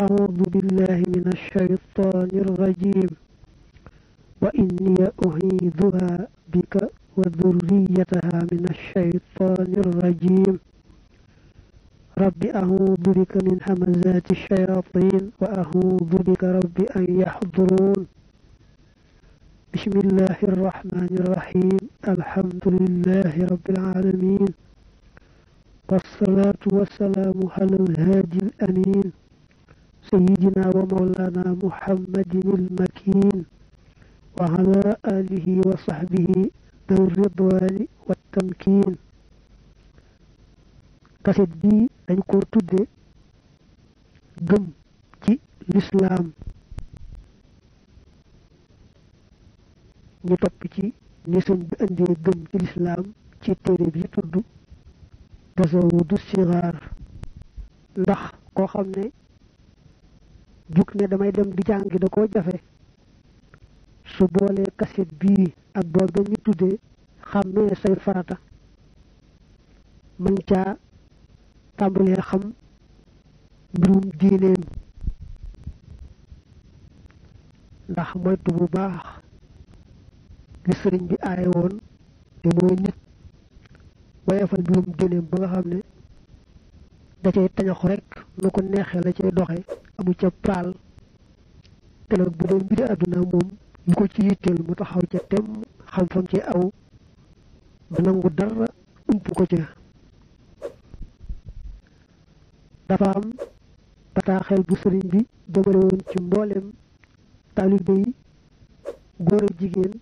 أعوذ بالله من الشيطان الرجيم وإني أعيذها بك وذريتها من الشيطان الرجيم رب أعوذ بك من همزات الشياطين وأعوذ بك رب أن يحضرون بسم الله الرحمن الرحيم الحمد لله رب العالمين والصلاة والسلام على الهادي الأمين سيدنا ومولانا محمد المكين وعلى آله وصحبه ذوي الرضوان والتمكين kaset bi dañ ko tudde gëm ci l'islam ñu topp ci ni sëñ bi indee gëm ci l'islam ci téere bi tudd tasawudu sigaar ndax koo xam ne juk ne damay dem di jàngi da koo jafe su boolee kaset bii ak boobe ñu tudde xàmmee say farata mën caa tàmbalee xam mbirum diineem ndax moytu bu baax li sëriñ bi aaye woon te mooy nit wayefal mbirum diineem ba nga xam ne da cay tañaxu rek nu ko neexee la cay doxe amu ca paal te nag bu dee mbiri àdduna moom lu ko ci yitteel mu taxaw ca tem xam fam ci aw du nangu dara ump ko ca dafa am bataaxel bu sëriñ bi jëmale woon ci mboolem taalibe yi góor ak jigéen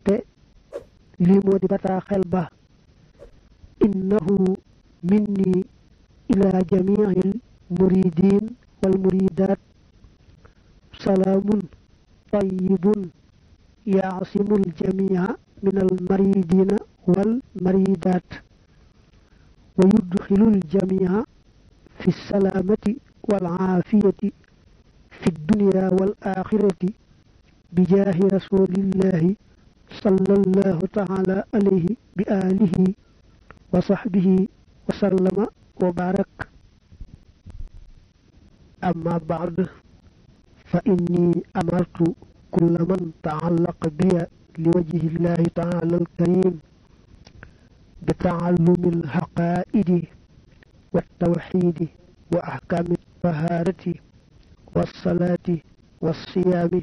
te lii moo di bataaxel ba innahu minni ila jamiil muridin wal muridaat salaamun tayyibun yaasimul jamia min al maridina wal maridaat wa yudxilul jamia في السلامة والعافية في الدنيا والآخرة بجاه رسول الله صلى الله تعالى عليه بآله وصحبه وسلم وبارك أما بعد فإني أمرت كل من تعلق بي لوجه الله تعالى الكريم بتعلم الحقائد والتوحيد وأحكام الطهارة والصلاة والصيام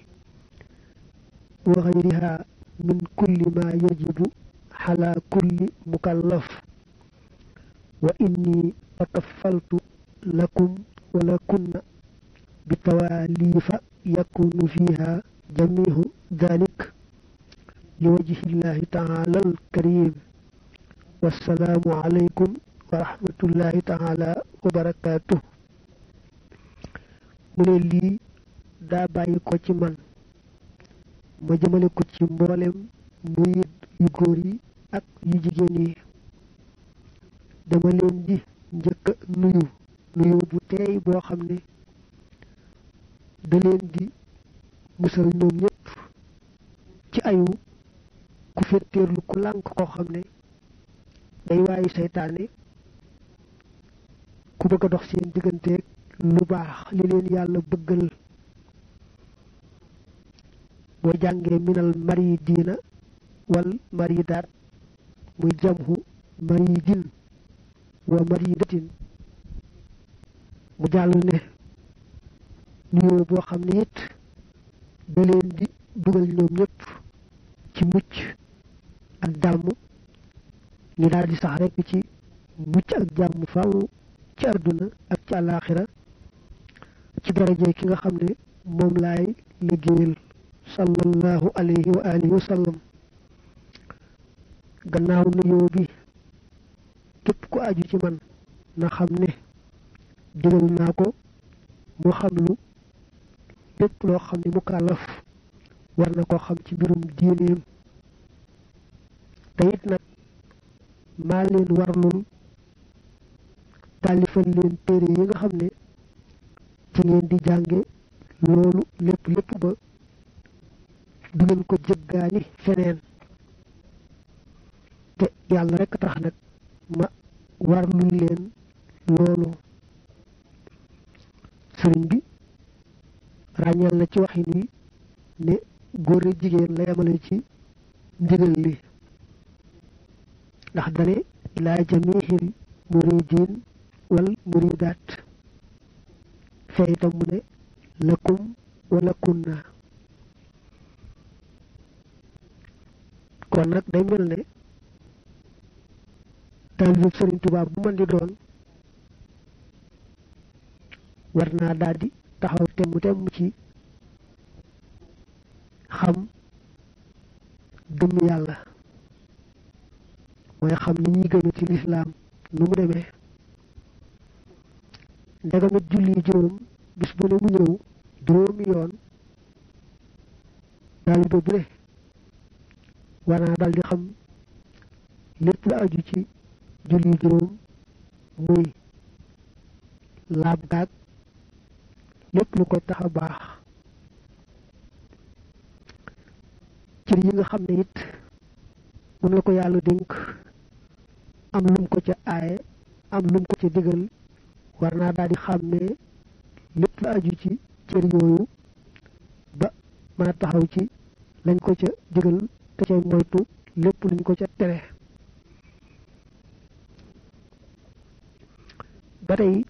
وغيرها من كل ما يجب على كل مكلف وإني تكفلت لكم ولكن بتواليف يكون فيها جميع ذلك لوجه الله تعالى الكريم والسلام عليكم warahmatullahi taala wa barakatuh mu ne lii daa bàyyi ko ci man ma jëmale ko ci mboolem murid yu góor yi ak yu jigéen yi dama leen di njëkk nuyu bu teey boo xam ne da leen di musal ñoom ñëpp ci ayu ku fetteerlu ku lànk koo xam ne day waayi seytaane ku bëgg a dox seen digganteeg lu baax li leen yàlla bëggal boo jàngee minal maridina wal maridaat muy jamhu maridin wa maridatin mu jàll ne nuyoo boo xam ne it da leen di dugal ñoom ñëpp ci mucc ak jàmm ñu daal di sax rekk ci mucc ak jàmm faaw ci àdduna ak ci àllaaxira ci daraje ki nga xam ne moom laay liggéeyal sallallahu alayhi wa alihi wa sallam gannaaw nuyoo bi képp ku aju ci man na xam ne digal naa ko mu xam lu lépp loo xam ne mu kàllaf war na koo xam ci mbirum diineem te it nag maa leen warlul tàllifal leen téere yi nga xam ne ci ngeen di jànge loolu lépp ba du ngeen ko jëggaani feneen te yàlla rekk tax nag ma warlul leen loolu sëriñ bi ràññal na ci waxin wi ne góor ak jigéen la yamale ci ndigal li ndax dane ilaa jamiihil muridin wal muridaat fee itam mu ne lakum wala kunna kon nag day mel ne taalibe Sëriñ Tuubaa bu mën di doon war naa daldi taxaw temm ci xam gëm yàlla mooy xam ni ñuy gëme ci lislaam nu mu demee ndegamit julli juróom bis bu ne mu ñëw juróomi yoon taalibe bu ne war naa daldi xam lépp lu aju ci julli juróom muy laab gaag lépp lu koy tax a baax cër yi nga xam ne it moom la ko yàlla dénk am lum ko ca aaye am lum ko ca digal war naa daal di xàmmee lépp lu aju ci cër yooyu ba mën a taxaw ci lañ ko ca digal te cay moytu lépp luñ ko ca tere ba tey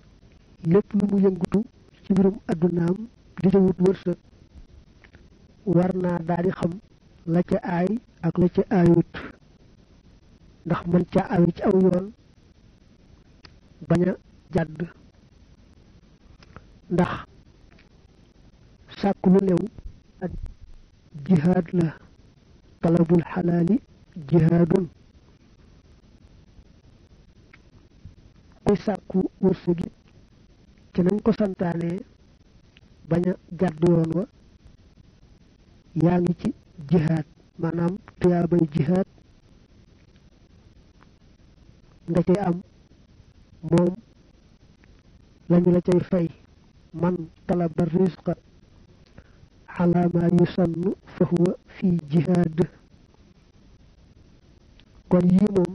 lépp lu mu yëngutu ci mbirum addunaam di ca wut wërsëg war naa daal di xam la ca aay ak la ca aayut ndax man ca ayu ci aw yoon bañ a jàdd ndax sàkk lu lew ak jihaad la talabul xalaali jihaadun kuy sàkku wërsëgi ci nañ ko santaane bañ a jàdd yoon wa yaa ngi ci jihaad maanaam tuyaabay jihaad nga cay am moom lañu la cay fay man talaba rizqa ala ma yusannu fa huwa fi jihaad kon yii moom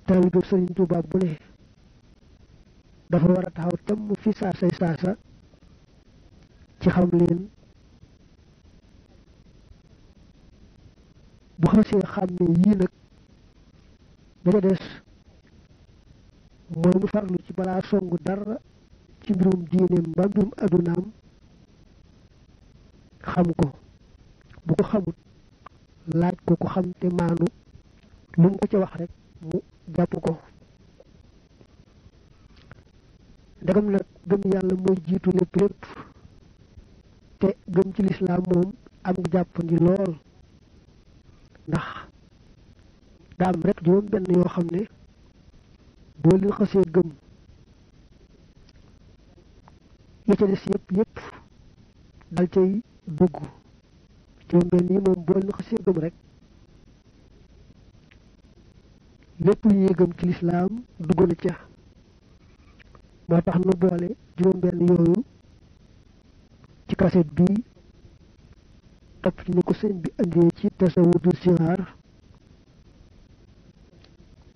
taalibe Sëriñ Tuubaa bu ne dafa war a taxaw temm fi saasa ci xam leen bu xasee xam ne yii nag daga des mooy mu farlu ci balaa songu dara ci mbirum diineem ba mbirum adunaam xam ko bu ko xamut laaj ko ko xam te maanu lu mu ko ca wax rek mu jàpp ko ndegam nag gëm yàlla mooy jiitu lépp te gëm ci lislaam moom am nga jàppandi lool ndax daa am rek juróom benn yoo xam ne boo leen xasee gëm ya ca des yëpp dal cay dugg juróom benn yi moom boo leen xasee gëm rek lépp lu ñuy gëm ci lislaam dugg na ca moo tax nu boole juróom benn yooyu ci kaset bi topp ci ni ko sëñ bi andee ci tasawudu sixaar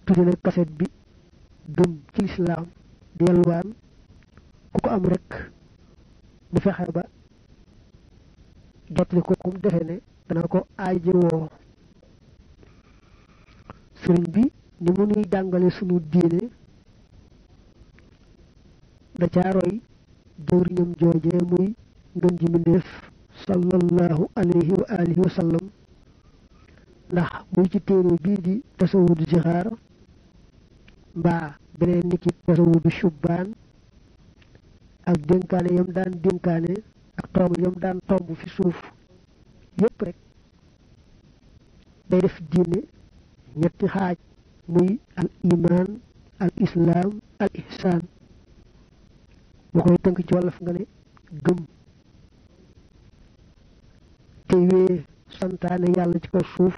tudde na kaset bi gëm ci lislaam di yalwaan ku ko am rek mu fexe ba jotli ko kum defe ne dana ko aaje woo sëriñ bi ni mu nuy jàngale sunu diine da caa roy jëwriñam joojee muy ngën ji mbindéef sallallahu alayhi wa alihi wa sallam ndax muy ci téere bii di tasawudu sixaar mbaa beneen niki tasawudu shubbaan ak dénkaane yam daan dénkaane ak tomb yam daan tomb fi suuf yépp rek day def diine ñetti xaaj muy al iman al islaam al ihsaan boo koy tënk ci wolof nga ne gëm te wee santaane yàlla ci kaw suuf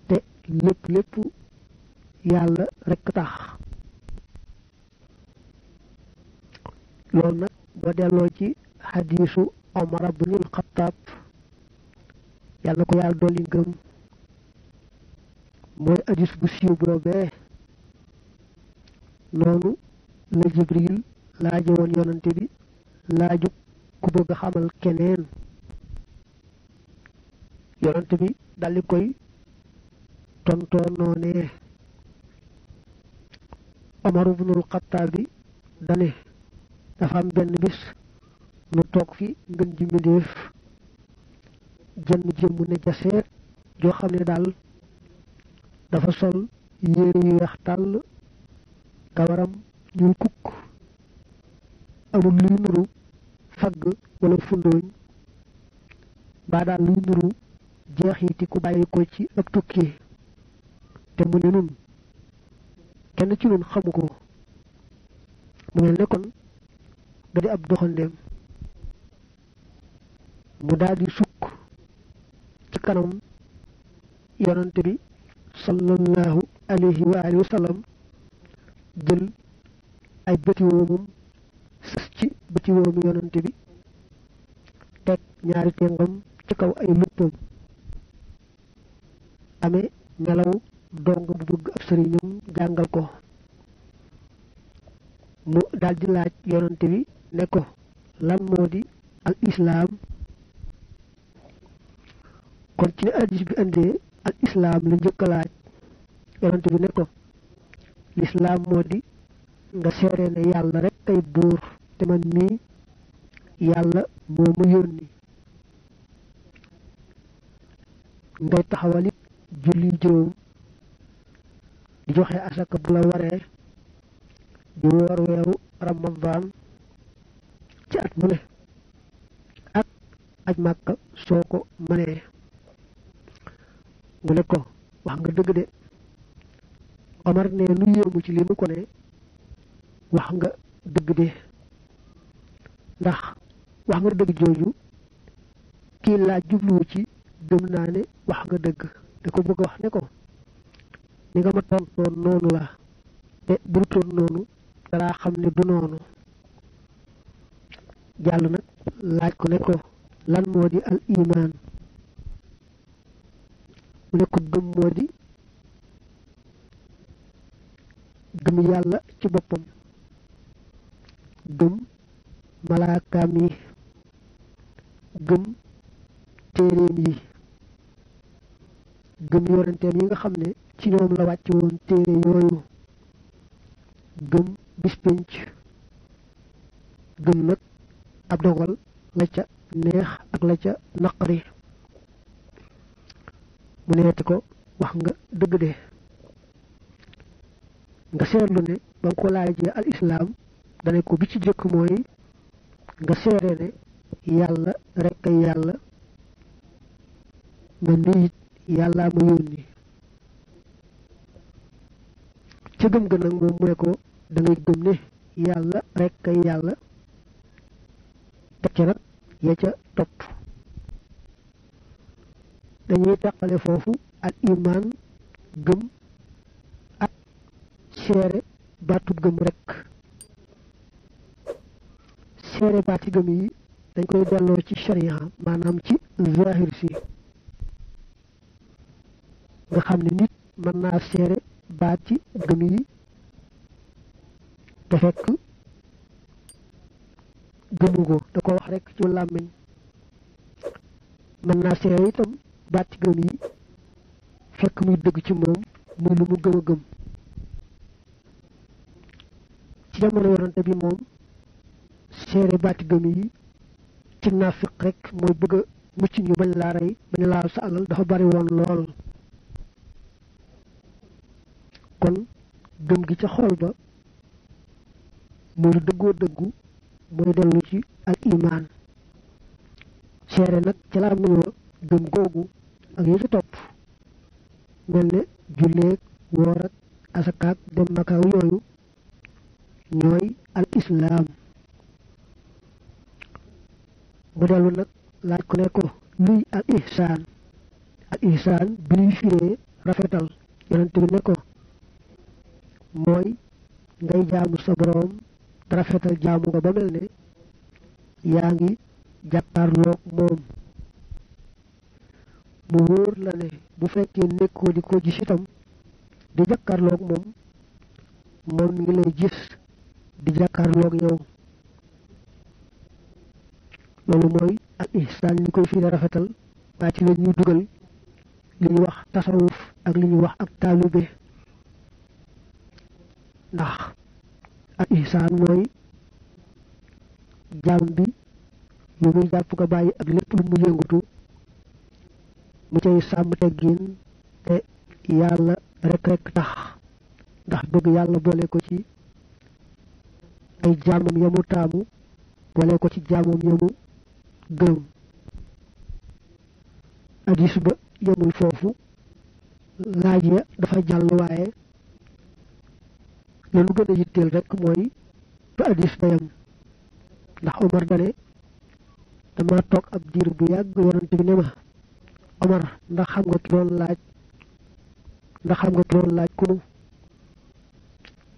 te lépp yàlla rekk tax loolu nag boo delloo ci xadiisu Omar ibnul Xattaab yàlla ko yàlla dolli ngëm mooy hadiis bu siiw boobee noonu la Jibril laaje woon yonante bi laaju ku bëgg xamal keneen yonante bi daldi koy tontoo noonee Omar ibnul Xattaabi dane dafa am benn bis nu toog fi ngën ji mbindéef jenn jëmm ne jaseet joo xam ne daal dafa sol yére yu weex tàll kawaram ñuul kukk amul luy nuru fagg wala fundooñ mbaa daal luy nuru jeexiti ku bàyyi ko ci ab tukki te mu ne nun kenn ci nun xamu ko mu mel ne kon da di ab doxandeem mu daldi sukk ci kanam yonante bi sallallahu alayhi wa alihi wa sallam jël ay bëti woomam sës ci bëti woomu yonante bi teg ñaari tengam ci kaw ay luppam amee melaw dong bu bëgg ab sëriñam jàngal ko mu daldi laaj yonante bi ne ko lan moo di al islaam kon ci ne hadiis bi indee al islaam la njëkk a laaj yonante bi ne ko lislaam moo di nga seere ne yàlla rek kay buur te man mii yàlla moo mu yónni ngay taxawalit julli juróom di joxe asaka bu la waree di woor weeru ramadan ci at mu ne ak aj màkka soo ko mënee mu ne ko wax nga dëgg de Omar ne lu yéemu ci li mu ko ne wax nga dëgg de ndax wax nga dëgg jooju kii laa jubluwu ci gëm naa ne wax nga dëgg da ko bëgg wax ne ko ni nga ma tontoon noonu la te burutoon noonu dalaa xam ne du noonu jàll nag laaj ko ne ko lan moo di al iman mu ne ko gëm moo di gëm yàlla ci boppam gëm malaakaam yi gëm téeréem yi gëm yorenteem yi nga xam ne ci ñoom la wàcc woon téere yooyu gëm bis pénc gëm nag ab dogal la ca neex ak la ca naqari mu neeti ko wax nga dëgg de nga seetlu ne ba nga ko laajee al islaam dane ko bi ci jëkk mooy nga seere ne yàlla rekk ay yàlla man ni it yàllaa ma yónni ca gëm ga nag moom mu ne ko da ngay gëm ne yàlla rekk ay yàlla teg ca nag ya ca topp dañuy teqale foofu al iman gëm ak seere baatu gëm rekk seere baati gëm yi dañ koy delloo ci sharia maanaam ci zahir si nga xam ne nit mën naa seere baati gëm yi te fekk gëmu ko da ko wax rekk ci làmmiñ mën naa seere itam baati gëm yi fekk muy dëgg ci moom muy lu mu gëm a gëm ci jamono yonante bi moom seere baati gëm yi ci naafiq rek mooy bëgg a mucc ñu bañ laa rey bañ laal sa alal dafa bari woon lool kon gëm gi ca xol ba muy lu dëggoo dëggu mooy dellu ci al iman seere nag ca laa nuyoo gëm googu ak yi ci topp mel ne julleeg woor ak asakaak dem makaaw yooyu ñooy al islaam mu dellu nag laaj ko ne ko luy al ihsaan bi ñuy firee rafetal yonent bi ne ko mooy ngay jaamu sa boroom te rafetal jaamu nga ba mel ne yaa ngi jàkkaarloog moom mu wóor la ne bu fekkee nekkoo di ko gis itam di jàkkaarloog moom moom mi ngi lay gis di jàkkaarloog yow loolu mooy al ihsaan ñu koy firi rafetal waaye ci la ñuy dugal li ñu wax tasawuf ak li ñu wax ak taalube ndax al ihsaan mooy jaam bi lu muy jàpp ko bàyyi ak lépp lu mu yëngutu mu cay sàmm teggin te yàlla rek tax ndax bëgg yàlla boole ko ci ay jaamam yamu taamu boole ko ci jaamam yamu gërëm hadis ba yemul foofu laaj ya dafa jàll waaye la lu gën a yitteel rek mooy ba hadis ba yem ndax Omar dane dama toog ab diir bu yàgg yonent bi ne ma Omar ndax xam nga ki doon laaj ku mu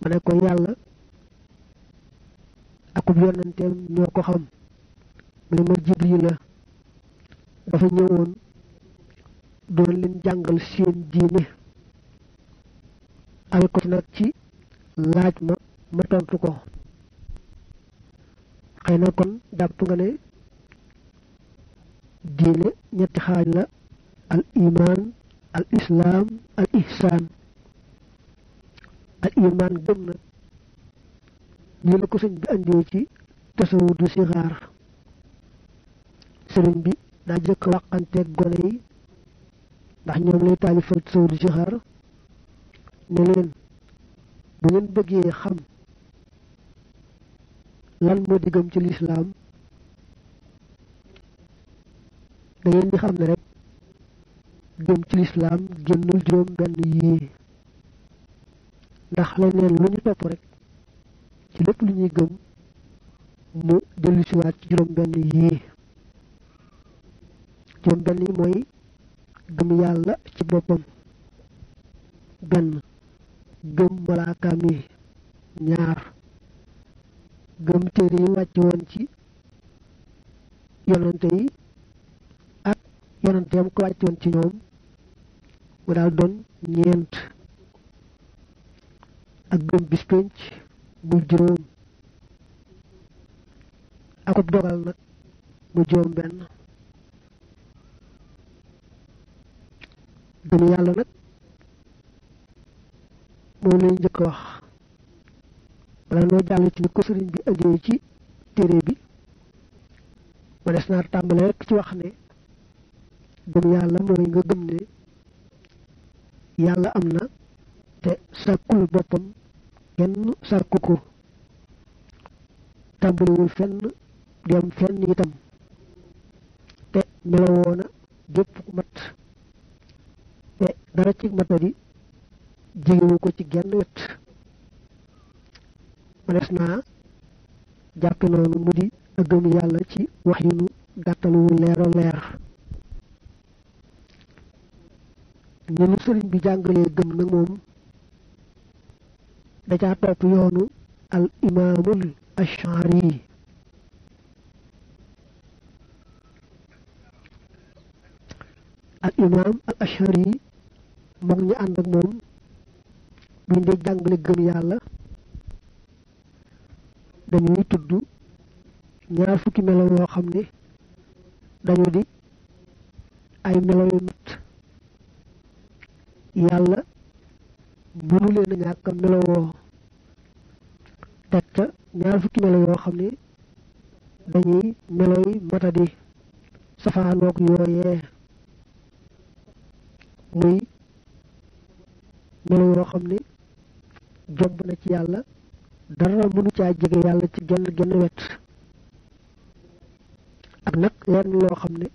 ma ne ko yàlla akub yonenteem ñoo ko xam mu ne ma Jibril la dafa ñëwoon doon leen jàngal seen diine awe ko nag ci laaj ma tontu ko xëy na kon jàpp nga ne diine ñetti xaaj la al iman al islam al ihsan al iman gëm na ñu la ko sëñ bi andee ci tasawudu sixaar sëriñ bi daa jëkk waxanteeg gone yi ndax ñoom lay taalifal tasawudu sixaar ne leen bu ngeen bëggee xam lan moo di gëm ci lislaam da ngeen di xam ne rek gëm ci lislaam génnul juróom benn yii ndax leneen lu ñu topp rek ci lépp lu ñuy gëm mu dellu siwaat ci juróom benn yii juróom benn yi mooy gëm yàlla ci boppam benn gëm malaakaam yi ñaar gëm téere yi wàcc woon ci yonante yi ak yonante yam ko wàcc woon ci ñoom mu daal doon ñeent ak gëm bis penc muy juróom akub dogal nag mu juróom benn gëm yàlla nag moom lañ njëkk wax wala noo jàll ci ni ko sëriñ bi andee ci téere bi ma des naa tàmbale rek ci wax ne gëm yàlla mooy nga gëm ne yàlla am na te sàkkul boppam kenn sàkku ko tàmbaliwul fenn dem fenn itam te melowoona gépp mat te dara ci matadi jegewu ko ci genn wet manes naa jàppe noonu mu di ak gëm yàlla ci wax yu nu gàttal wu leero leer ñu nu sëriñ bi jàngalee gëm nag moom da caa topp yoonu al imaamul ashari al imaam al ashari moom ñu ànd ak moom buñ dee jàngale gëm yàlla dañuy tudd ñaar fukki melo yoo xam ne dañu di ay melo yu mat yàlla mënu leen a ñàkk melowoo teg ca ñaar fukki melo yoo xam ne dañuy meloy matadi safaanoog yooyee muy melo yoo xam ne jomb na ci yàlla dara mënu caa jege yàlla ci genn wet ak nag lenn loo xam ne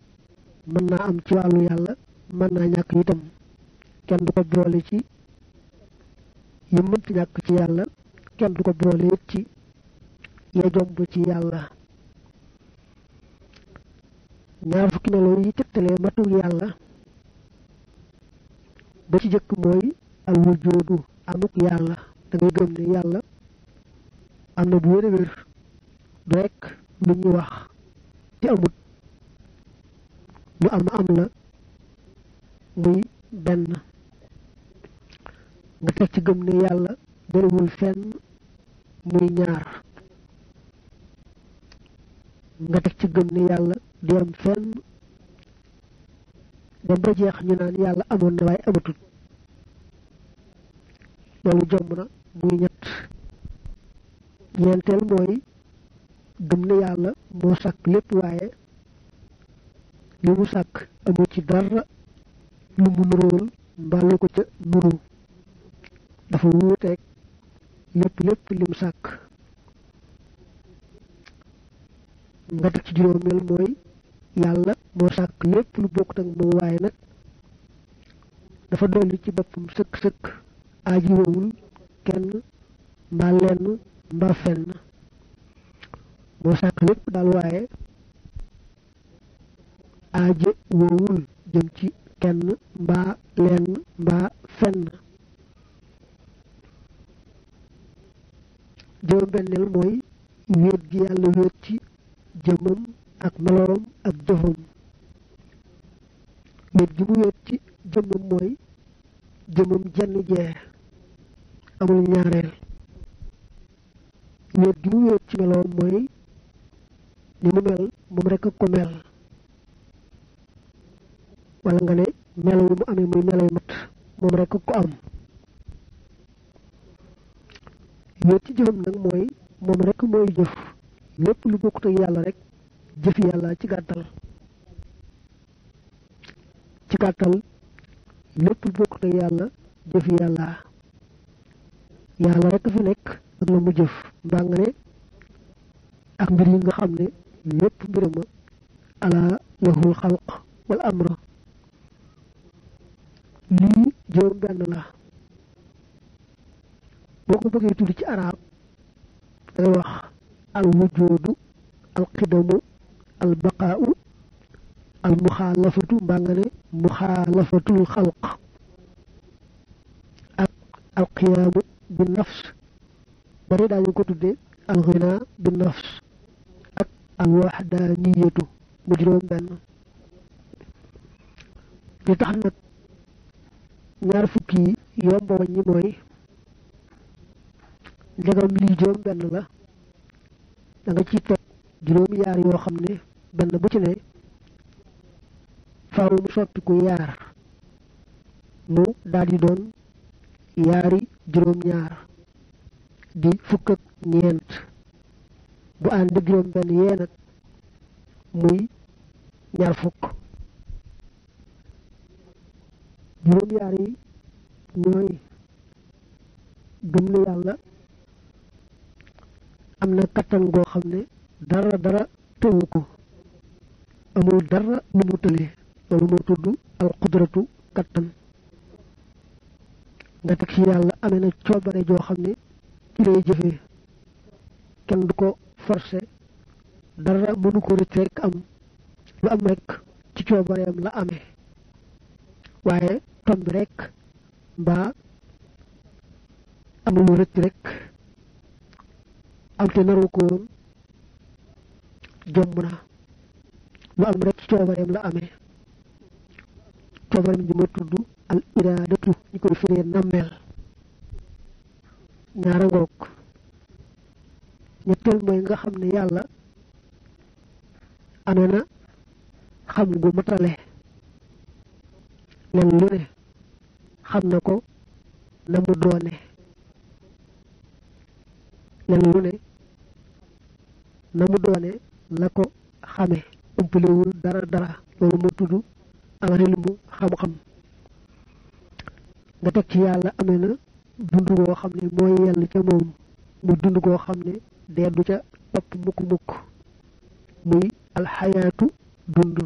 mën naa am ci wàllu yàlla mën naa ñàkk itam kenn du ko boole ci yi mënti ñàkk ci yàlla kenn du ko boole it ci ya jomb ci yàlla ñaar fukki melo yi tegtalee matuk yàlla ba ci jëkk mooy al wujudu amuk yàlla da ngay gëm ne yàlla am na bu wér du rek lu ñuy wax te amut lu am la muy benn nga teg ci gëm ne yàlla bariwul fenn muy ñaar nga tek ci gëm ni yàlla di am fenn dem ba jeex ñu naan yàlla amoon na waaye amatut loolu jomb na muy ñett ñeenteel mooy gëm ne yàlla moo sàkk lépp waaye li mu sàkk amu ci dara lu mu nuróol mbaa lu ko ca nuru dafa wuuteeg lépp lim sàkk nga teg ci juróomeel mooy yàlla moo sàkk lépp lu bokkut ak moom waaye nag dafa dolli ci boppam sëkk aaji wowul kenn mbaa lenn mbaa fenn moo sàkk lépp daal waaye aaje wowul jëm ci kenn mbaa lenn mbaa fenn juróom benneel mooy wéet gi yàlla wéet ci jëmmam ak meloom ak jëfam wéet gi mu wéet ci jëmmam mooy jëmmam jenn jee amul ñaareel wéet gi mu wéet ci meloom mooy ni mu mel moom rek ko mel wala nga ne melo yi mu amee muy melo yu mat moom rek ko am wéet ci jëfam nag mooy moom rek mooy jëf lépp lu bokkut ak yàlla rek jëfi yàlla ci gàttal lépp lu bokkut ak yàlla jëfi yàlla rek fi nekk ak la mu jëf mbaa nga ne ak mbir yi nga xam ne lépp mbirama ala lahul xalq wal amra lii juróom benn la boo ko bëggee tudd ci arab day wax al wujudu al qidamu al baqaa'u al muxaalafatu mbaa nga ne muxaalafatul xalq ak al qiyaamu bi nafs bari daañu ko tuddee al ghina bi nafs ak al waxdaaniyatu mu juróom benn li tax nag ñaar fukki yomb wàññi mooy ndegam lii juróom benn la da nga ci teg juróom yaar yoo xam ne benn bu ci ne faaw mu soppiku yaar mu daldi doon yaari juróom ñaar di fukk ak ñeent bu ànd juróom benn yee nag muy ñaar fukk juróom yaar yi ñooy gëm ne yàlla am na kattan goo xam ne dara tëwu ko amul dara lu mu tële loolu moo tudd al qudratu kattan nga teg ci yàlla amee na coobare joo xam ne ci lay jëfee kenn du ko forcé dara mënu ko rëcc rek am lu am rek ci coobareem la amee waaye tomb rek mbaa amul rëcc rek am te naru ko woon jomb na lu am rek ci coobareem la amee coobareem ji ma tudd al iraadatu ñu koy firee nammeel ñaara ngoog ñetteel mooy nga xam ne yàlla amee na xam gu matale len lu ne xam na ko na mu doone len lu ne na mu doone la ko xame umpalewul dara loolu mu tudd al ilmu xam-xam nga teg ci yàlla amee na dund goo xam ne mooy yell ca moom mu dund goo xam ne dee du ca topp mukk muy alxayaatu dund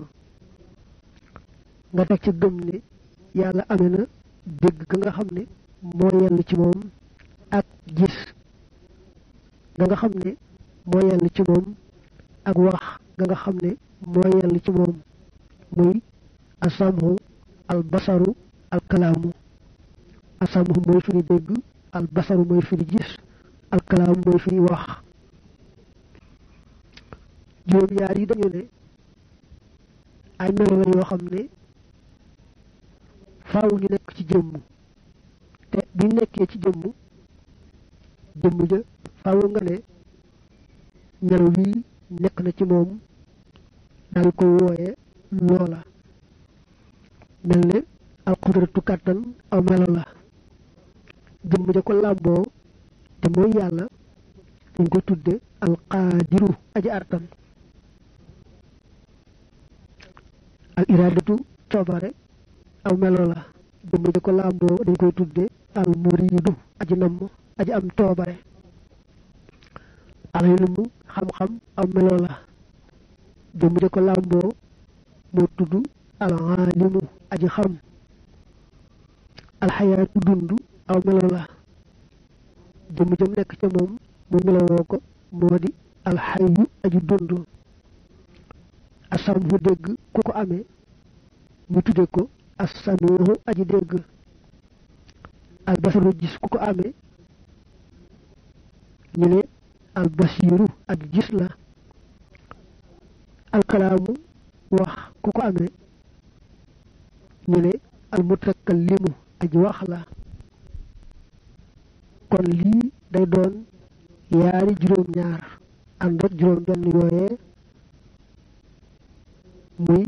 nga teg ca gëm ne yàlla amee na dégg ga nga xam ne moo yell ci moom ak gis ga nga xam ne moo yell ci moom ak wax ga nga xam ne moo yell ci moom muy asamhu al basaru al kalaamu asamhu mooy firi dégg al basaru mooy firi gis al kalaamu mooy firi wax juróom yaar yi dañu ne ay melo la yoo xam ne faaw ñu nekk ci jëmm te bi nekkee ci jëmm ja faaw nga ne melo wi nekk na ci moom dal ko wooye loola mel ne al qudratu kàttan aw melo la jëmm ja ko làmboo te mooy yàlla dañ ko tudde al qaadiru aji artan al iradatu coobare aw melo la jëmm ja ko làmboo dañ koy tudde al muridu aji namm aji am coobare al ilmu xam-xam aw melo la jëmm ja ko làmboo moo tudd al alimu aji xam al xayaatu dund aw melo la jëmm jëm nekk ca moom mu melowoo ko moo di al xayu aji dund asam fu dégg ku ko amee ñu tudde ko assamihu aji dégg al basaru gis ku ko amee ñu ne al basiru aji gis la al kalaamu wax ku ko amee ñu ne al mutakallimu aji wax la kon lii day doon yaari juróom ñaar ànd ak juróom benn yooyee muy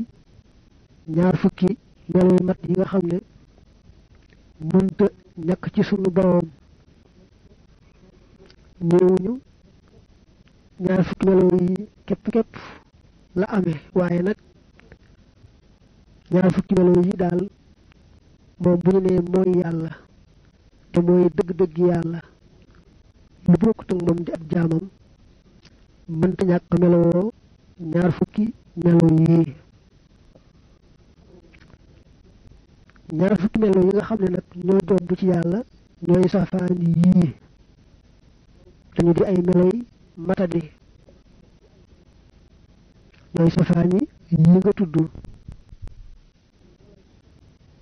ñaar fukki melo yu mat yi nga xam ne mënta ñàkk ci sunu boroom ñëwuñu ñaar fukki melo yi képp la amee waaye nag ñaar fukki melo yi daal moom bu ñu nee mooy yàlla te mooy dëgg-dëgg yàlla lu bokkut ak moom di ab jaamam mënta ñàkk melowoo ñaar fukki melo yi ñaar fukki melo yi nga xam ne nag ñoo jomb ci yàlla ñooy safaan yii dañu di ay melo yi matadi ñooy safaan yi nga tudd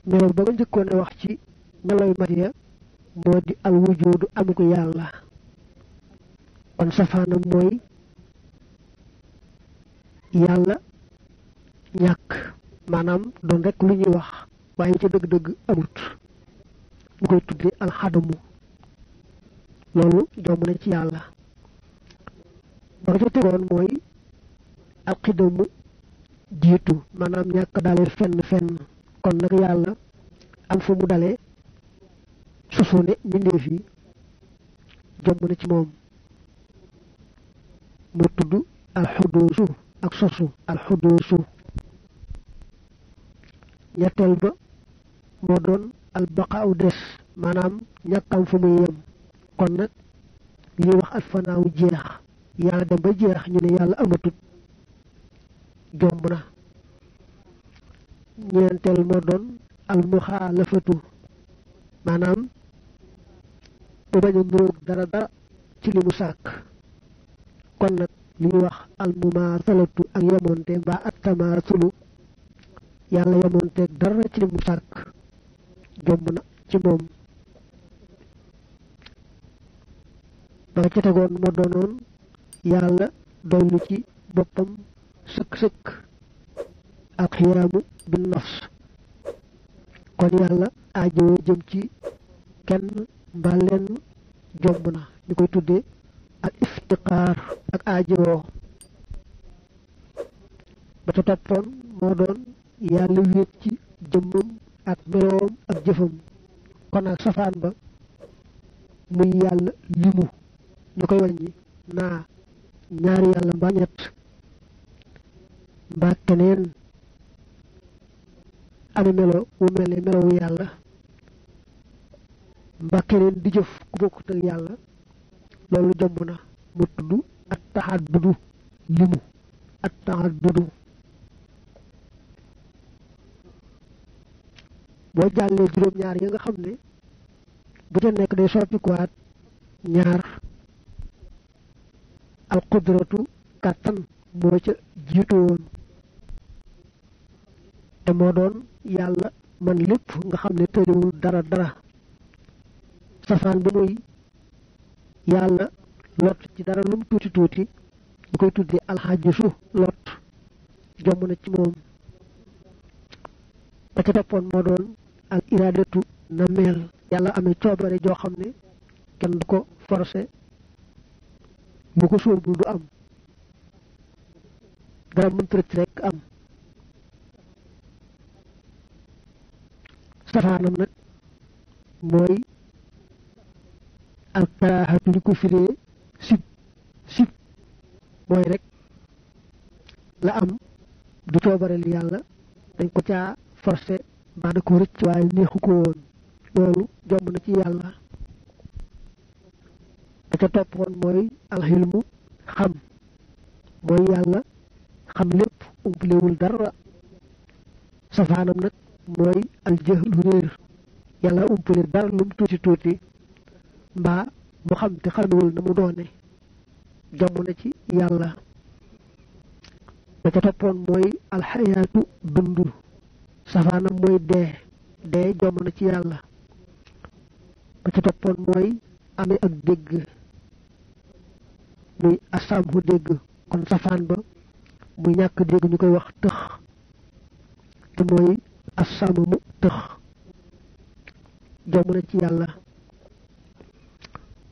melo ba nga njëkkoon a wax ci meloy mat ya moo di al wujudu amu ko yàlla kon safaanam mooy yàlla ñàkk maanaam doon rek lu ñuy wax waaye ca dëgg-dëgg amut ñu koy tudde alxadamu loolu jomb na ci yàlla ba nga ca tegoon mooy alxidamu jiitu maanaam ñàkk dalee fenn kon nag yàlla am fu mu dalee sosu ne mbindeef yi jomb na ci moom mu tudd alxuduusu ak sosu alxuduusu ñetteel ba moo doon albaqaaw des maanaam ñàkkam fu muy yem kon nag li ñuy wax alfanaawu jeex yàlla dem ba jeex ñu ne yàlla amatut jomb na ñeenteel moo doon almuxaalafatu maanaam mu bañ a nuróog dara ci li mu sàkk kon nag li ñuy wax almumaasalatu ak yemonte mbaa attamaasulu yàlla yemonteeg dara ci li mu sàkk jomb na ci moom ba nga ca tegoon moo doonoon yàlla doylu ci boppam sëkk ak xiyaamu bin nafs kon yàlla aajowoo jëm ci kenn mbaa lenn jomb na ñu koy tuddee ak iftiqaar ak aajowoo ba ca toppoon moo doon yàlla wéet ci jëmmam ak meloom ak jëfam kon ak safaan ba muy yàlla limu ñu koy wàññi naa ñaari yàlla mbaa ñett mbaa keneen ame melo wu mel ne melowu yàlla mbaa keneen di jëf ku bokkut ak yàlla loolu jomb na mu tudd at taxaddudu limu at taxaddudu boo jàllee juróom-ñaar yi nga xam ne bu ca nekk day soppikuwaat ñaar al qudratu kàttan moo ca jiitu woon te moo doon yàlla man lépp nga xam ne tëriwul dara safaan bi muy yàlla lot ci dara lum tuuti ñu koy tudde alxajisu lot jomb na ci moom ba ca toppoon moo doon al iradatu na meel yàlla amee coobare joo xam ne kenn du ko forcé bu ko sóobul du am dara mënta rëcc rek am safaanam nag mooy alkaraahatu li ko firee sib sib mooy rek la am du coobareel yàlla dañ ko caa forcé ba da ko rëcc waaye neexu ko woon loolu jomb na ci yàlla da ca toppoon mooy alxilmu xam mooy yàlla xam lépp umpalewul dara safaanam nag mooy aljahlu réer yàlla umpale dara lu mu tuuti tuuti mbaa mu xam te xamewul na mu doone jomb na ci yàlla ba ca toppoon mooy alxayaatu dund safaanam mooy dee jomb na ci yàlla ba ca toppoon mooy amee ak dégg muy asamhu dégg kon safaan ba muy ñàkk dégg ñu koy wax tëx te mooy asamu tëx jomb na ci yàlla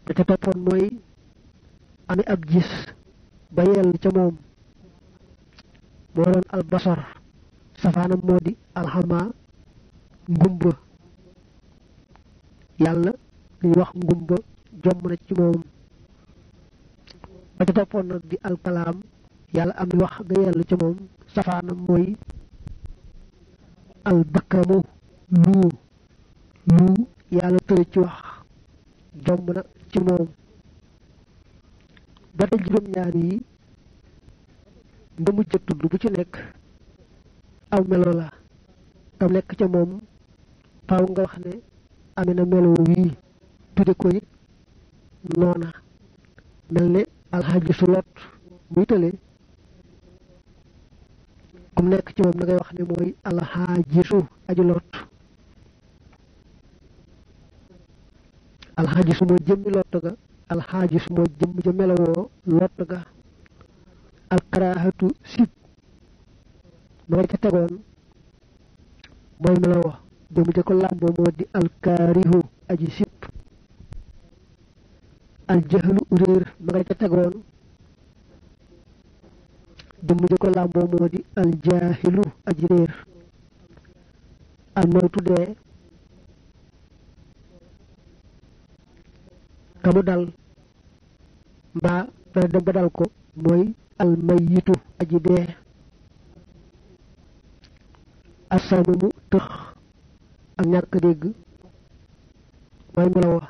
ba ca toppoon mooy amee ab gis ba yell ca moom moo doon albasar safaanam moo di alxama ngumba yàlla ñuy wax ngumba jomb na ci moom ba ca toppoon nag di alkalaam yàlla am wax nga yell ca moom safaanam mooy albakamu luu yàlla tëre ci wax jomb na ci moom ba tey juróom-ñaar yi nga mujj tudd bu ci nekk aw melo la tam nekk ca moom faaw nga wax ne amee na melo wii tudde ko it noona mel ne alxaaji su lot muy tële kum nekk ci moom da ngay wax ne mooy alxaajisu aju lot alxaajisu moo jëmmi lott ga alxaajisu moo jëmm ja melowoo lott ga alkaraahatu sib ma nga ca tegoon mooy melowa jëmm ja ko làmboo moo di alkaarihu aji sib aljahlu réer ma nga ca tegoon jëmm ja ko làmboo moo di aljaahilu aji réer almawtu dee kamu dal mbaa dana dem ba dal ko mooy almayitu aji dee asamamu tëx ak ñàkk dégg mooy melawa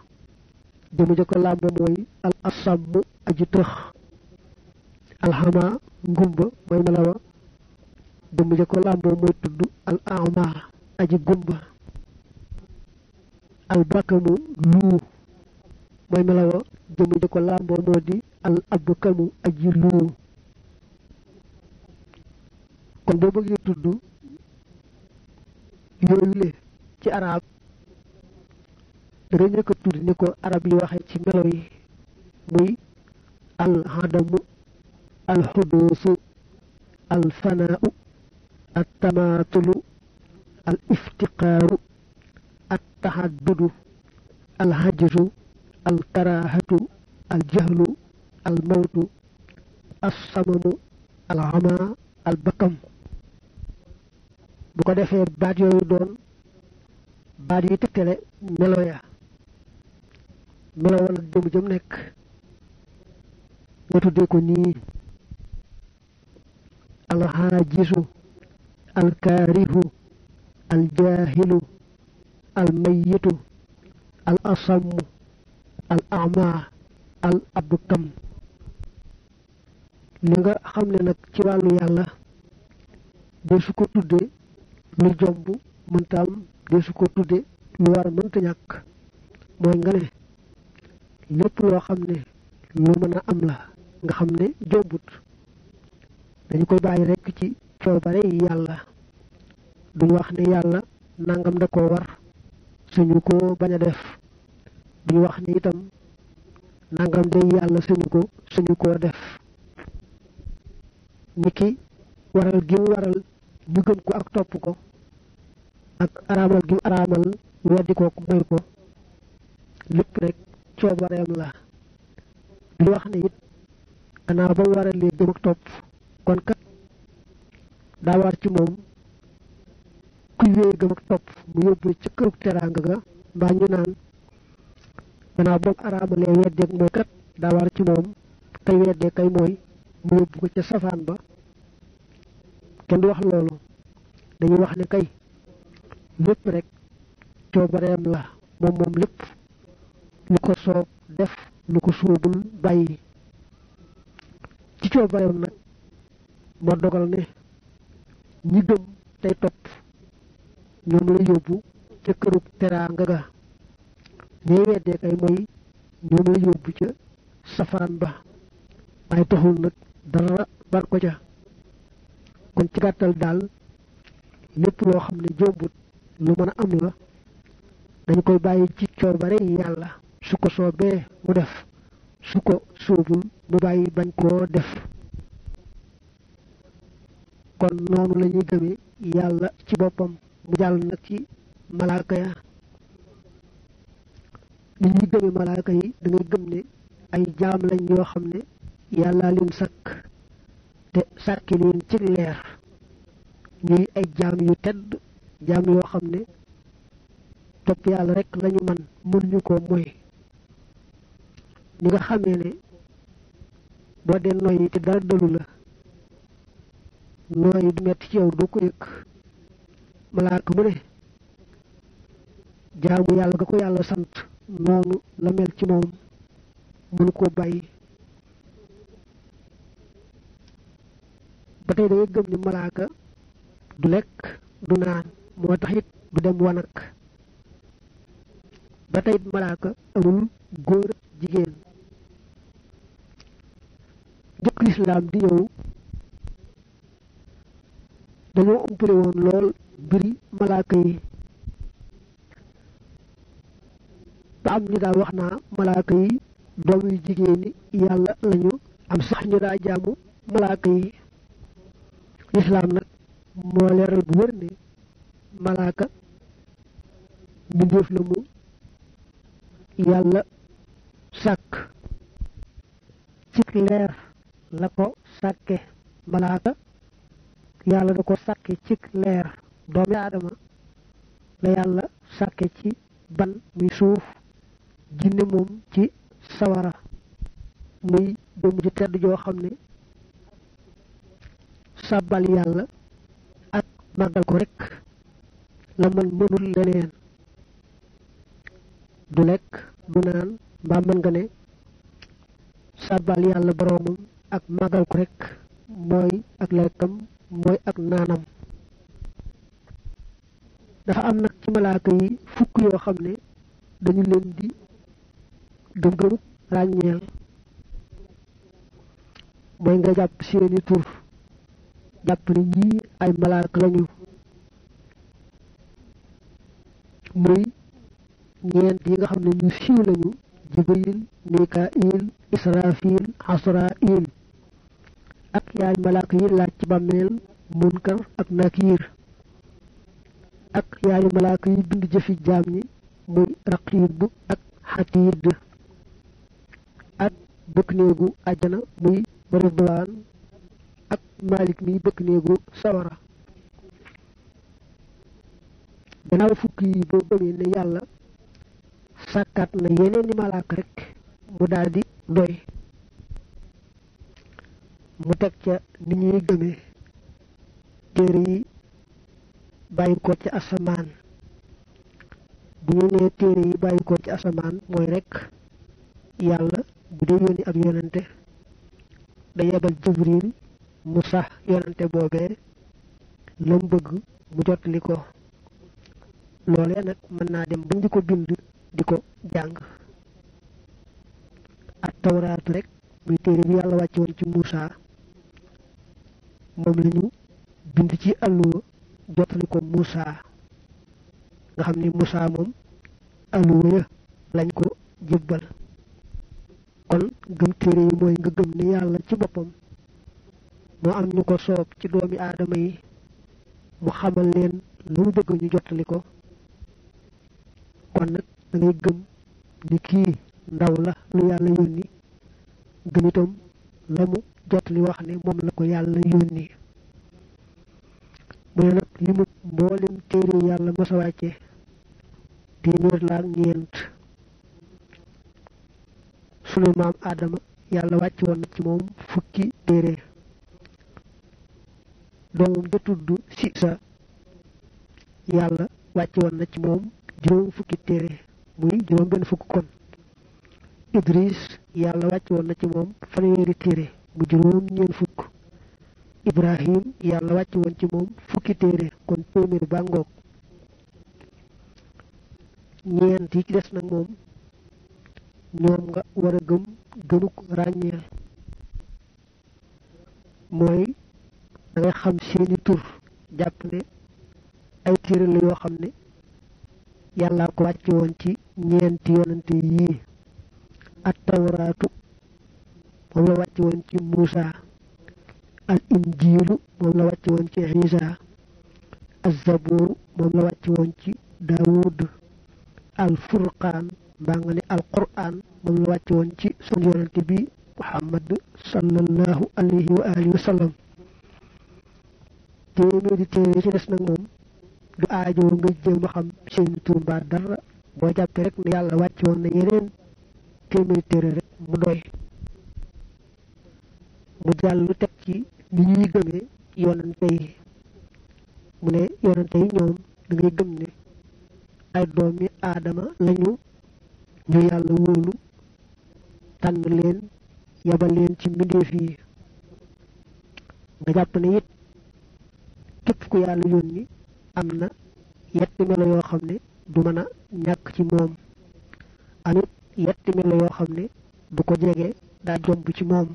jëmu ja ko làmb mooy al asamu aji tëx alxama ngumba mooy melawa jëmu ja ko làmb mooy tudd al ama aji gumba al bakamu luu mooy melawa jëmu ja ko làmboo moo di al abkamu aji luu kon boo bëggee tudd yooyu le ci arab da nga ñëkk a tudd ni ko arab yi waxe ci melo yi muy al hadamu al xuduusu al fanaau al tamaatulu al iftiqaaru al tahaddudu al hajru al karaahatu al jahlu al mawtu al samamu al ama al bakam bu ko defee baat yooyu doon baat yi tegtale melo ya melo wala jëm jëm nekk nga tuddee ko nii alxaajisu alkaarihu aljaahilu almayitu al asammu al ama al abkam li nga xam ne nag ci wàllu yàlla de su ko tuddee lu jomb mënta am de su ko tudde lu war mënta ñàkk mooy nga ne lépp loo xam ne lu mën a am la nga xam ne jombut dañu koy bàyyi rekk ci coobare yi yàlla duñ wax ne yàlla nangam da koo war suñu ko bañ a def duñ wax ne itam nangam day yàlla suñu koo def niki waral gi mu waral ñu gëm ko ak topp ko ak araamal gi mu araamal weddi ko moy ko lépp rek coobareem la li wax ne it gannaaw ba waralee gëm ak topp kon kat daa war ci moom kuy wéy gëm ak topp mu yóbbu ci kërug teraanga ga mbaa ñu naan gannaaw ba araamalee weddeeg mooy kat daa war ci moom kay weddee kay mooy mu yóbbu ko ca safaan ba kenn du wax loolu dañuy wax ne kay lépp rek coobareem la moom lépp lu ko soob def lu ko soobul bàyyi ci coobareem nag moo dogal ne ñi gëm tey topp ñoom la yóbbu ca kërug teraanga ga ñooy weddee kay mooy ñoom la yóbbu ca safaan ba waaye taxul nag dara bar ko ca kon ci gàttal daal lépp loo xam ne jombut lu mën a am la dañ koy bàyyi ci coobare yàlla su ko soobee mu def su ko soobul mu bàyyi bañ koo def kon noonu la ñuy gëmee yàlla ci boppam mu jàll nag ci malaaka ya li ñuy gëmee malaaka yi da ngay gëm ne ay jaam lañ yoo xam ne yàllaa leen sàkk te sàkki leen ci leer ñuy ay jaam yu tedd jaam yoo xam ne topp yàlla rek lañu man mënuñu ko mooy ni nga xamee ne boo dee noyyi te dara dalu la nooyi du metti ci yow doo ko yëg malaaka mu ne jaamu yàlla ga ko yàlla sant noonu la mel ci moom mënu koo bàyyi ba tey da ngay gëm ni malaaka du lekk du naan moo tax it du dem wanag ba tey it malaaka amul góor jigéen jëkk lislaam di ñëw dañoo umpale woon lool mbiri malaaka yi ba am ñu daa wax naa malaaka yi doom yu jigéeni yàlla lañu am sax ñu daa jaamu malaaka yi lislaam nag moo leeral bu wér ne malaaka mbindéef la mu yàlla sàkk ci leer la ko sàkke malaaka yàlla da ko sàkke ci leer doomi aadama la yàlla sàkke ci ban muy suuf jinne moom ci sawara muy jëmm ju tedd joo xam ne sàbbal yàlla ak màggal ko rek la man mënul leneen du lekk du naan mbaa mën nga ne sàbbal yàlla boroomam ak màggal ko rek mooy ak lekkam mooy ak naanam dafa am nag ci malaaka yi fukk yoo xam ne dañu leen di gëm-gëmu ràññeel mooy nga jàpp seeni tur jàpp ne ñii ay malaaka lañu muy ñeent yi nga xam ne ñu siiw lañu jibril mikail israfil asrail ak yaay malaaka yi laaj ci bàmmeel munkar ak nakiir ak yaay malaaka yi bind jëfi jaam ñi muy raqib ak xatiid ak bëkk néegu àjjana muy ridwaan ak malik mi bëkk néegu sawara gannaaw fukk yi boo gëmee ne yàlla sàkkaat na yeneen i malaaka rek mu daldi doy mu teg ca ni ñuy gëmee téere yi bàyyi ko ci asamaan bu ñu nee téere yi bàyyi ko ci asamaan mooy rek yàlla bu dee yónni ab yonante da yebal jibril mu sax yonante boobee lam bëgg mu jottali ko loolee nag mën naa dem bañ di ko bind di ko jàng ak tawraat rek muy téere bi yàlla wàcce woon ci Muusaa moom lañu bind ci alluwa jottali ko Muusaa nga xam ni Muusaa moom alluwa ya lañ ko jébbal kon gëm téere yi mooy nga gëm ni yàlla ci boppam moo am ñu ko soob ci doomi aadama yi mu xamal leen lu mu bëgg ñu jottali ko kon nag da ngay gëm ni kii ndaw la lu yàlla yónni gëm itam lamu jot li wax ne moom la ko yàlla yónni mu ne nag limu mboolem téere yàlla mos a wàcce téeméer la ak ñeent sunu maam Adama yàlla wàcc woon na ci moom fukki téere doomam ja tudd Siisa yàlla wàcc woon na ci moom juróom fukki téere muy juróom benn fukk kon Idris yàlla wàcc woon na ci moom fanweeri téere mu juróom ñeen fukk Ibrahim yàlla wàcc woon ci moom fukki téere kon téeméer ba ngoog ñeent yi ci des nag moom ñoom nga war a gëm gënuk ràññeel mooy da ngay xam seeni tur jàpp ne ay téere la yoo xam ne yàlla ko wàcc woon ci ñeenti yonante yii at tawraatu moom la wàcc woon ci Muusa al injiilu moom la wàcc woon ci Isa az zabuur moom la wàcc woon ci Daawud al furqaan mbaa nga ne al quraan moom la wàcc woon ci sunu yonante bi Muhammad sallallahu alayhi wa alihi wa sallam téeméeri téere ci des nag moom du aajo nga jéem a xam seeni tur mbaa dara boo jàppee rek ne yàlla wàcc woon na yeneen téeméeri téere rek mu doy mu jàll lu teg ci li ñuy gëmee yonante yi mu ne yonante yi ñoom da ngay gëm ne ay doomi aadama lañu ñu yàlla wóolu tànn leen yabal leen ci mbindeef yi nga jàpp ne it képp ku yàlla yónni am na yetti melo yoo xam ne du mën a ñàkk ci moom amit yetti melo yoo xam ne du ko jege daa jomb ci moom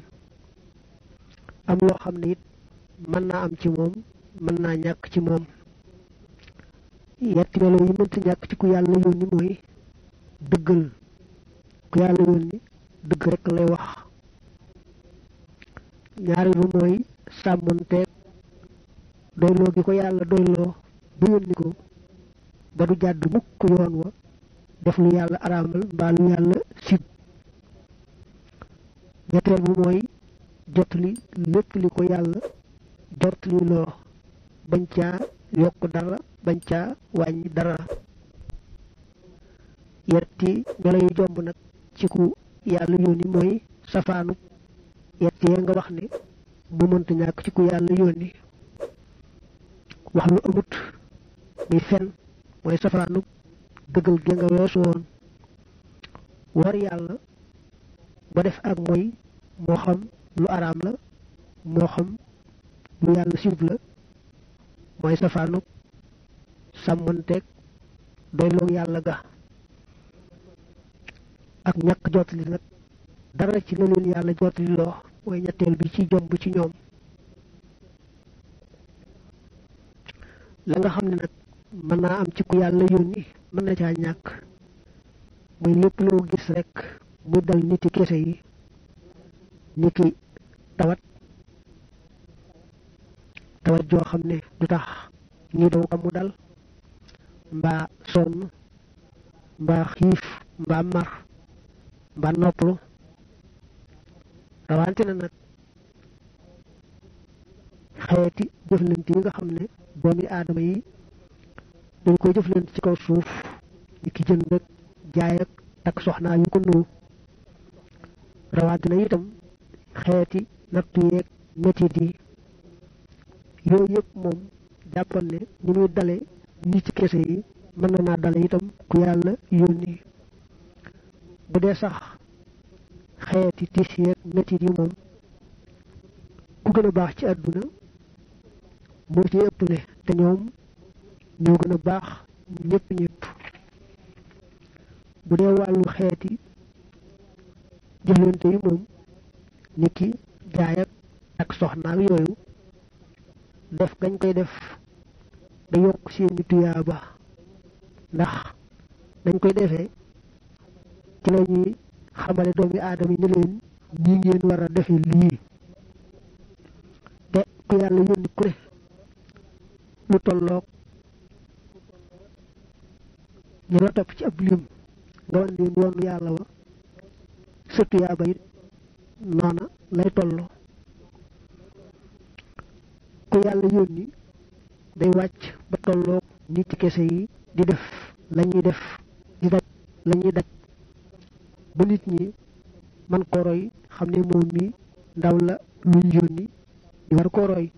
am loo xam ne it mën naa am ci moom mën naa ñàkk ci moom yetti melo yi mënta ñàkk ci ku yàlla yónni mooy dëggal ku yàlla yónni dëgg rek lay wax ñaareel bi mooy sàmmonteeg doyloo gi ko yàlla doyloo ba yónni ko ba du jàdd mukk yoon wa def lu yàlla araamal mbaa lu yàlla sib ñetteel bu mooy jotli lépp li ko yàlla jotli loo bañ caa yokk dara bañ caa wàññi dara yetti melo yi jomb nag ci ku yàlla yónni mooy safaanu yetti ya nga wax ne mu mënta ñàkk ci ku yàlla yónni wax lu amut muy fen mooy safaanu dëggal gi nga weesu woon war yàlla ba def ak mooy moo xam lu araam la moo xam lu yàlla sib la mooy safaanu sàmmanteeg doyloog yàlla ga ak ñàkk jotli nag dara ci la leen yàlla jotli loo mooy ñetteel bi ci jomb ci ñoom la nga xam ne nag mën naa am ci ku yàlla yónni mën na caa ñàkk muy lépp loo gis rek mu dal niti kese yi niki tawat joo xam ne du tax ñu daw ko mu dal mbaa sonn mbaa xiif mbaa mar mbaa noppalu rawante na nag xeeti jëflante yi nga xam ne doomi aadama yi dañ koy jëflante ci kaw suuf ni ki jënd ak jaay ak takk soxnaa yu ko nuru rawante na itam xeeti nattu yeeg metit yi yooyu yëpp moom jàppal ne ni muy dale nit ci kese yi mën na naa dale itam ku yàlla yónni bu dee sax xeeti tiis yeeg metit yi moom ku gën a baax ci àdduna moo ci ëppale te ñoom ñoo gën a baax ñëpp bu dee wàllu xeeti jëflante yi moom ni ki jaay ak soxnaak yooyu def gañ koy def da yokk seeni tuyaaba ndax dañ koy defee ci la ñuy xamale doomi aadama yi ne leen ñi ngeen war a defe lii te ku yàlla yónni ku ne lu tolloog ñu la topp ci ab lim nga wan leen yoonu yàlla wa sa tuyaaba it noona lay tollu ku yàlla yónni day wàcc ba tolloog nit kese yi di def lañuy def di daj lañuy daj ba nit ñi man ko roy xam ne moom mi ndaw la luñ yónni ñu war ko roy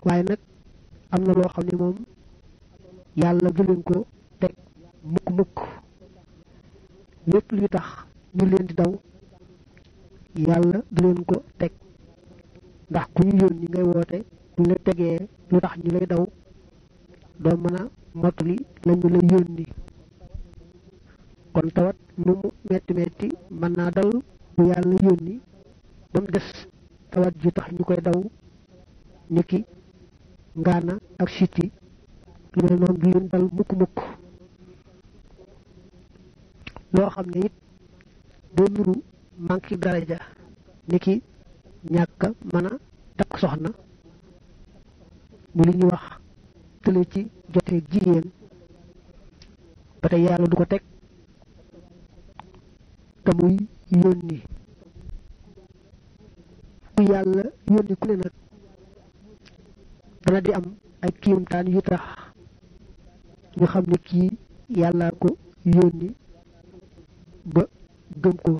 waaye nag am na loo xam ne moom yàlla du leen ko teg mukk lépp luy tax ñu leen di daw yàlla du leen ko teg ndax ku ñu yónni ngay woote bu la tegee lu tax ñu lay daw doo mën a mottali lañu la yónni kon tawat lu mu metti metti mën naa dal bu yàlla yónni ba mu des tawat ju tax ñu koy daw niki ngaana ak siti lu mel noonu du leen dal mukk loo xam ne it day nuru manki daraja niki ñàkk mën a takk soxna mu li ñuy wax tële ci jote jigéen ba tey yàlla du ko teg te muy yónni ku yàlla yónni ku ne nag dana di am ay kiimtaan yu tax ñu xam ne kii yàlla ko yónni ba gëm ko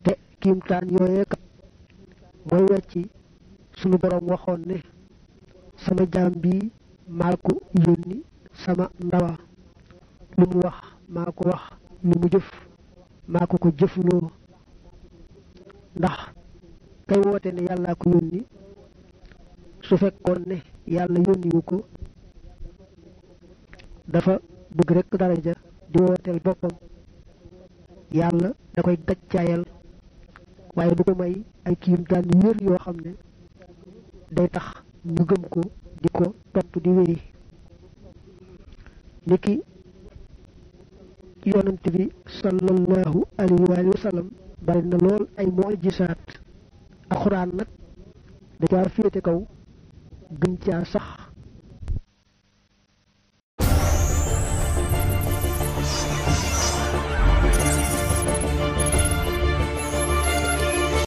te kiimtaan yooyee kat mooy wecci sunu borom waxoon ne sama jaam bi maa ko yónni sama ndawa lu mu wax maa ko wax lu mu jëf maa ko jëfloo ndax kay woote ne yàllaa ko yónni su fekkoon ne yàlla yónniwu ko dafa bëgg rekk daraja di wooteel boppam yàlla da koy gàccaayal waaye du ko may ay kiimtaan yu wér yoo xam ne day tax ñu gëm ko di ko topp di wéy niki yonent bi sallallahu alayhi wa sallam bari na lool ay mu'jisaat alxuraan nag da caa féete kaw gën caa sax